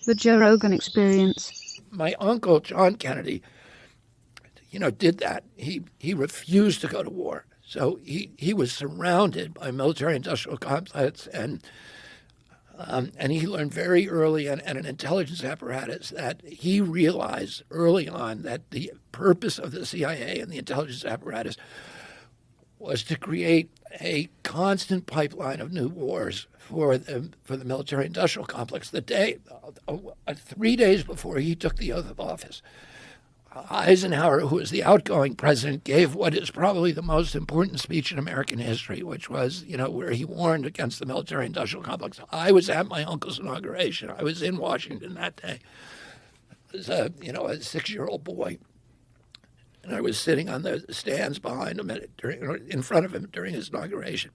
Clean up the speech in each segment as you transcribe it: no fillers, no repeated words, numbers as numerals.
The Joe Rogan Experience. My uncle, John Kennedy, did that. He refused to go to war. So he was surrounded by military-industrial complex, and he learned very early and an intelligence apparatus that he realized early on that the purpose of the CIA and the intelligence apparatus was to create a constant pipeline of new wars for the military-industrial complex. 3 days before he took the oath of office, Eisenhower, who was the outgoing president, gave what is probably the most important speech in American history, which was, where he warned against the military-industrial complex. I was at my uncle's inauguration. I was in Washington that day as a 6-year-old boy. And I was sitting on the stands behind him, in front of him during his inauguration.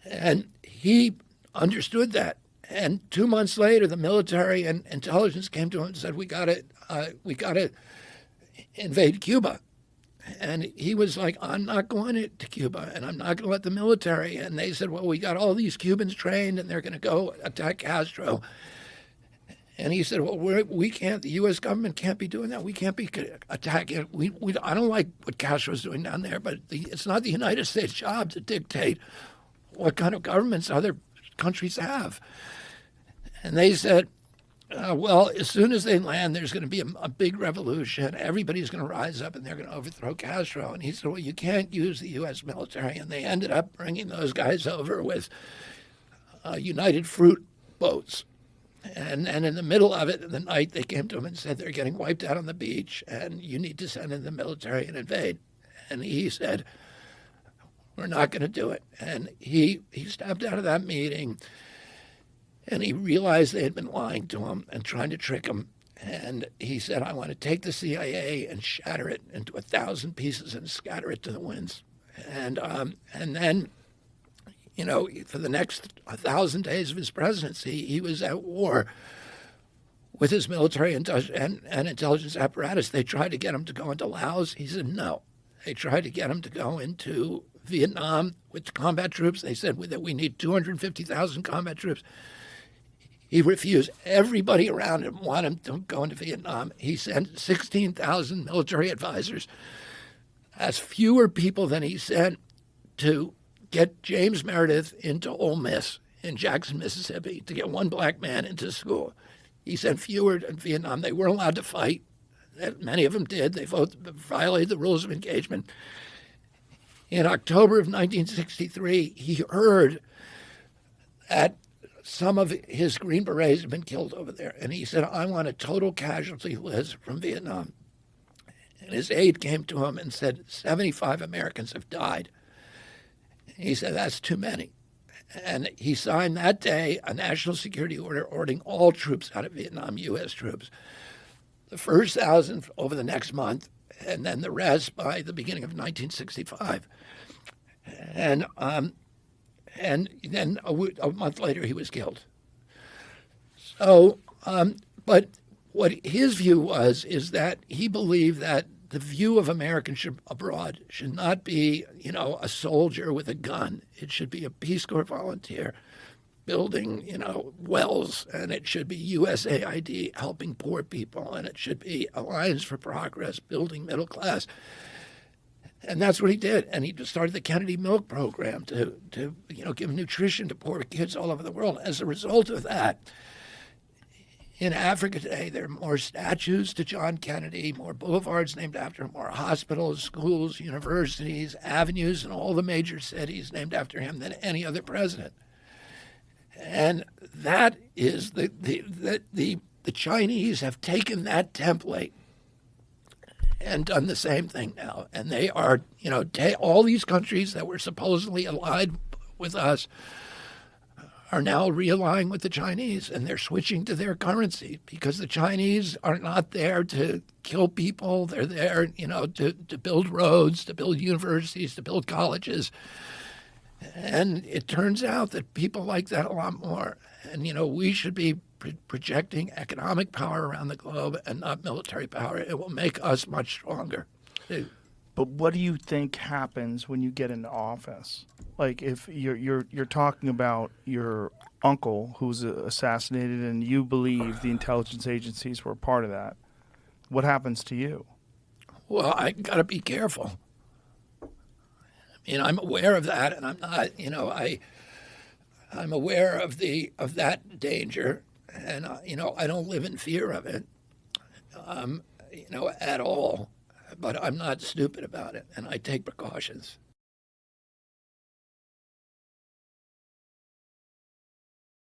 And he understood that. And 2 months later, the military and intelligence came to him and said, we got to invade Cuba. And he was like, I'm not going to Cuba, and I'm not going to let the military. And they said, well, we got all these Cubans trained, and they're going to go attack Castro. And he said, well, we can't, the U.S. government can't be doing that. We can't be attacking. I don't like what Castro's doing down there, but it's not the United States' job to dictate what kind of governments other countries have. And they said, well, as soon as they land, there's going to be a big revolution. Everybody's going to rise up and they're going to overthrow Castro. And he said, well, you can't use the U.S. military. And they ended up bringing those guys over with United Fruit boats. And in the middle of it, in the night, they came to him and said, they're getting wiped out on the beach and you need to send in the military and invade. And he said, we're not going to do it. And he stepped out of that meeting. And he realized they had been lying to him and trying to trick him. And he said, I want to take the CIA and shatter it into 1,000 pieces and scatter it to the winds. And then, for the next 1,000 days of his presidency, he was at war with his military and intelligence apparatus. They tried to get him to go into Laos. He said no. They tried to get him to go into Vietnam with combat troops. They said that we need 250,000 combat troops. He refused. Everybody around him wanted him to go into Vietnam. He sent 16,000 military advisors. That's fewer people than he sent to get James Meredith into Ole Miss in Jackson, Mississippi, to get one black man into school. He sent fewer in Vietnam. They weren't allowed to fight. Many of them did. They violated the rules of engagement. In October of 1963, he heard that some of his Green Berets had been killed over there. And he said, I want a total casualty list from Vietnam. And his aide came to him and said, 75 Americans have died. He said, that's too many. And he signed that day a national security order ordering all troops out of Vietnam, U.S. troops. The first 1,000 over the next month, and then the rest by the beginning of 1965. And then a month later, he was killed. So, but what his view was is that he believed that the view of Americans abroad should not be, a soldier with a gun. It should be a Peace Corps volunteer building, wells, and it should be USAID helping poor people, and it should be Alliance for Progress building middle class. And that's what he did. And he started the Kennedy Milk Program to give nutrition to poor kids all over the world. As a result of that, in Africa today, there are more statues to John Kennedy, more boulevards named after him, more hospitals, schools, universities, avenues in all the major cities named after him than any other president. And that is the Chinese have taken that template and done the same thing now. And they are, all these countries that were supposedly allied with us are now realigning with the Chinese, and they're switching to their currency because the Chinese are not there to kill people. They're there, to build roads, to build universities, to build colleges. And it turns out that people like that a lot more. And, we should be projecting economic power around the globe and not military power. It will make us much stronger. But what do you think happens when you get into office? Like if you're talking about your uncle who was assassinated, and you believe the intelligence agencies were part of that, what happens to you? Well, I got to be careful. I mean, I'm aware of that, and I'm not. I'm aware of that danger, and I don't live in fear of it, at all. But I'm not stupid about it, and I take precautions.